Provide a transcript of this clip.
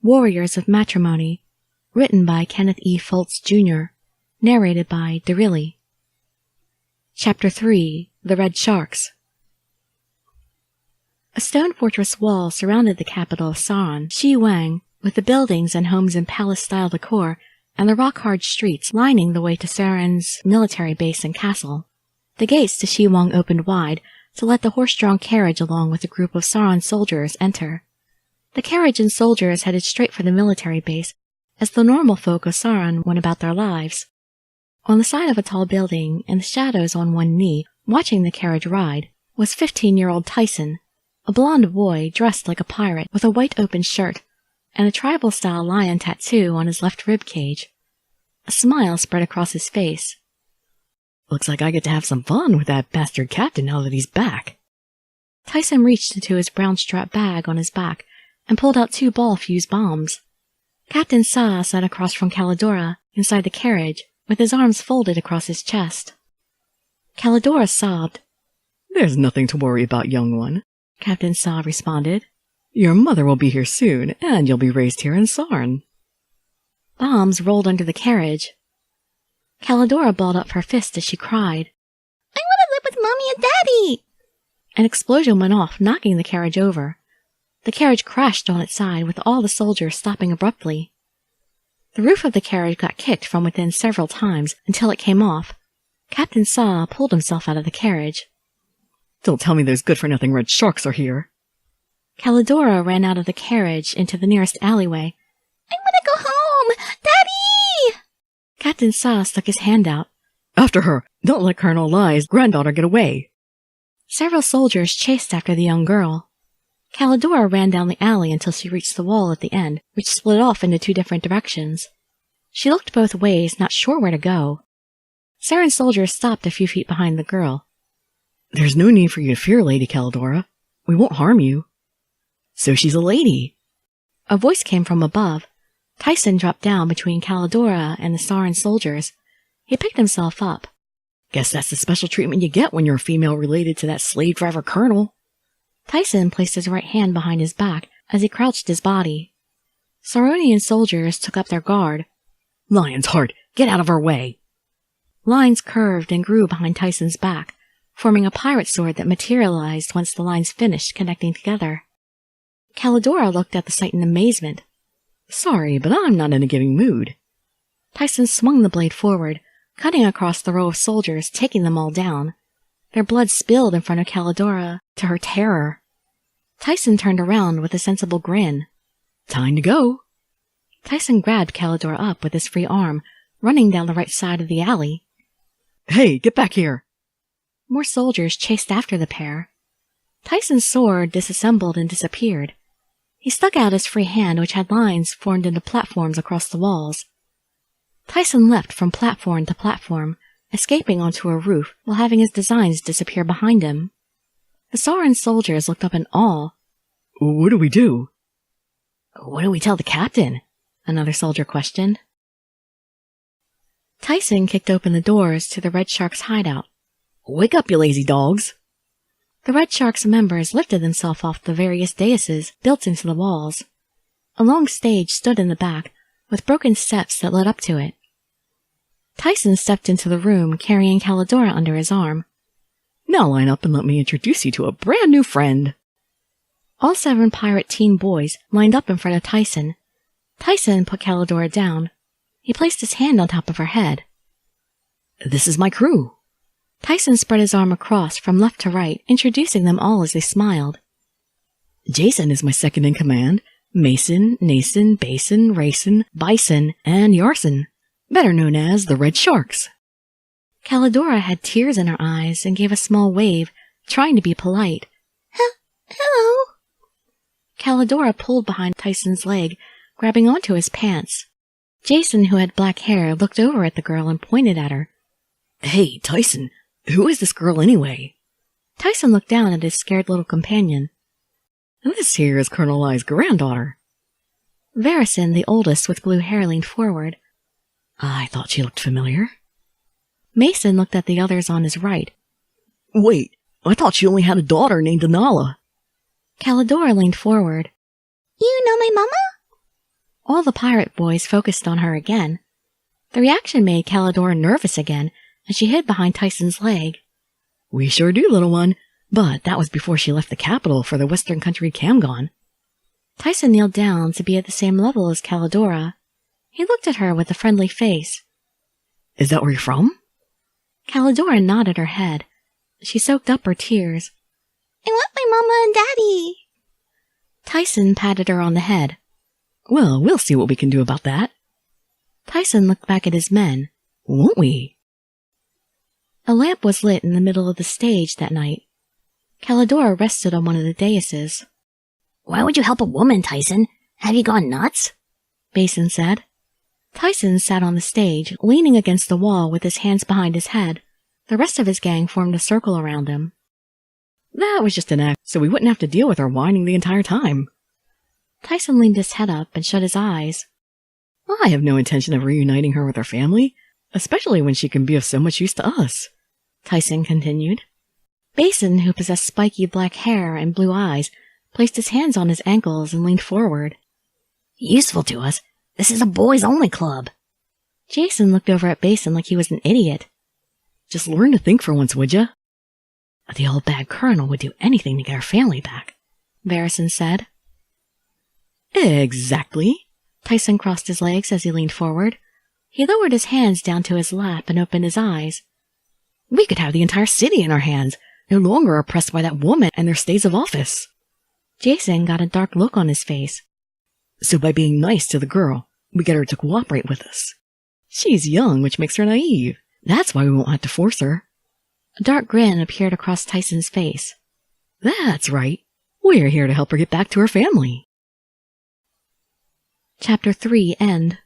Warriors of Matrimony, written by Kenneth E. Foltz, Jr., narrated by Darilli. Chapter 3. The Red Sharks. A stone fortress wall surrounded the capital of Saron, Shiwang, with the buildings and homes in palace-style decor and the rock-hard streets lining the way to Saron's military base and castle. The gates to Shiwang opened wide to let the horse-drawn carriage along with a group of Saron soldiers enter. The carriage and soldiers headed straight for the military base as the normal folk of Saron went about their lives. On the side of a tall building, in the shadows on one knee, watching the carriage ride, was 15-year-old Tyson, a blond boy dressed like a pirate with a white open shirt and a tribal-style lion tattoo on his left rib cage. A smile spread across his face. Looks like I get to have some fun with that bastard captain now that he's back. Tyson reached into his brown strap bag on his back and pulled out 2 ball-fuse bombs. Captain Xia sat across from Calidora inside the carriage with his arms folded across his chest. Calidora sobbed. There's nothing to worry about, young one, Captain Xia responded. Your mother will be here soon, and you'll be raised here in Saron. Bombs rolled under the carriage. Calidora balled up her fist as she cried, I want to live with Mommy and Daddy! An explosion went off, knocking the carriage over. The carriage crashed on its side, with all the soldiers stopping abruptly. The roof of the carriage got kicked from within several times until it came off. Captain Xia pulled himself out of the carriage. Don't tell me those good-for-nothing red sharks are here. Calidora ran out of the carriage into the nearest alleyway. I want to go home! Daddy! Captain Xia stuck his hand out. After her! Don't let Colonel Lei's granddaughter get away! Several soldiers chased after the young girl. Calidora ran down the alley until she reached the wall at the end, which split off into 2 different directions. She looked both ways, not sure where to go. Saron soldiers stopped a few feet behind the girl. There's no need for you to fear, Lady Calidora. We won't harm you. So she's a lady. A voice came from above. Tyson dropped down between Calidora and the Saron soldiers. He picked himself up. Guess that's the special treatment you get when you're a female related to that slave driver colonel. Tyson placed his right hand behind his back as he crouched his body. Saronian soldiers took up their guard. Lion's heart, get out of our way! Lines curved and grew behind Tyson's back, forming a pirate sword that materialized once the lines finished connecting together. Calidora looked at the sight in amazement. Sorry, but I'm not in a giving mood. Tyson swung the blade forward, cutting across the row of soldiers, taking them all down. Their blood spilled in front of Calidora, to her terror. Tyson turned around with a sensible grin. Time to go. Tyson grabbed Calidora up with his free arm, running down the right side of the alley. Hey, get back here! More soldiers chased after the pair. Tyson's sword disassembled and disappeared. He stuck out his free hand, which had lines formed into platforms across the walls. Tyson leapt from platform to platform, escaping onto a roof while having his designs disappear behind him. The Saron soldiers looked up in awe. What do we do? What do we tell the captain? Another soldier questioned. Tyson kicked open the doors to the Red Shark's hideout. Wake up, you lazy dogs! The Red Shark's members lifted themselves off the various daises built into the walls. A long stage stood in the back, with broken steps that led up to it. Tyson stepped into the room, carrying Calidora under his arm. Now line up and let me introduce you to a brand new friend. All 7 pirate teen boys lined up in front of Tyson. Tyson put Calidora down. He placed his hand on top of her head. This is my crew. Tyson spread his arm across from left to right, introducing them all as they smiled. Jason is my second in command. Mason, Nason, Basin, Racin, Bison, and Yarson, better known as the Red Sharks. Calidora had tears in her eyes and gave a small wave, trying to be polite. Hello. Calidora pulled behind Tyson's leg, grabbing onto his pants. Jason, who had black hair, looked over at the girl and pointed at her. Hey, Tyson, who is this girl anyway? Tyson looked down at his scared little companion. This here is Colonel Lei's granddaughter. Varison, the oldest with blue hair, leaned forward. I thought she looked familiar. Mason looked at the others on his right. Wait, I thought she only had a daughter named Annala. Calidora leaned forward. You know my mama? All the pirate boys focused on her again. The reaction made Calidora nervous again, and she hid behind Tyson's leg. We sure do, little one, but that was before she left the capital for the western country Camgon. Tyson kneeled down to be at the same level as Calidora. He looked at her with a friendly face. Is that where you're from? Calidora nodded her head. She soaked up her tears. I want my mama and daddy. Tyson patted her on the head. Well, we'll see what we can do about that. Tyson looked back at his men. Won't we? A lamp was lit in the middle of the stage that night. Calidora rested on one of the daises. Why would you help a woman, Tyson? Have you gone nuts? Basin said. Tyson sat on the stage, leaning against the wall with his hands behind his head. The rest of his gang formed a circle around him. That was just an act, so we wouldn't have to deal with her whining the entire time. Tyson leaned his head up and shut his eyes. I have no intention of reuniting her with her family, especially when she can be of so much use to us, Tyson continued. Basin, who possessed spiky black hair and blue eyes, placed his hands on his ankles and leaned forward. Useful to us? This is a boys-only club. Jason looked over at Basin like he was an idiot. Just learn to think for once, would ya? The old bad colonel would do anything to get her family back, Varison said. Exactly. Tyson crossed his legs as he leaned forward. He lowered his hands down to his lap and opened his eyes. We could have the entire city in our hands, no longer oppressed by that woman and their stays of office. Jason got a dark look on his face. So by being nice to the girl, we get her to cooperate with us. She's young, which makes her naive. That's why we won't have to force her. A dark grin appeared across Tyson's face. That's right. We're here to help her get back to her family. Chapter 3 End.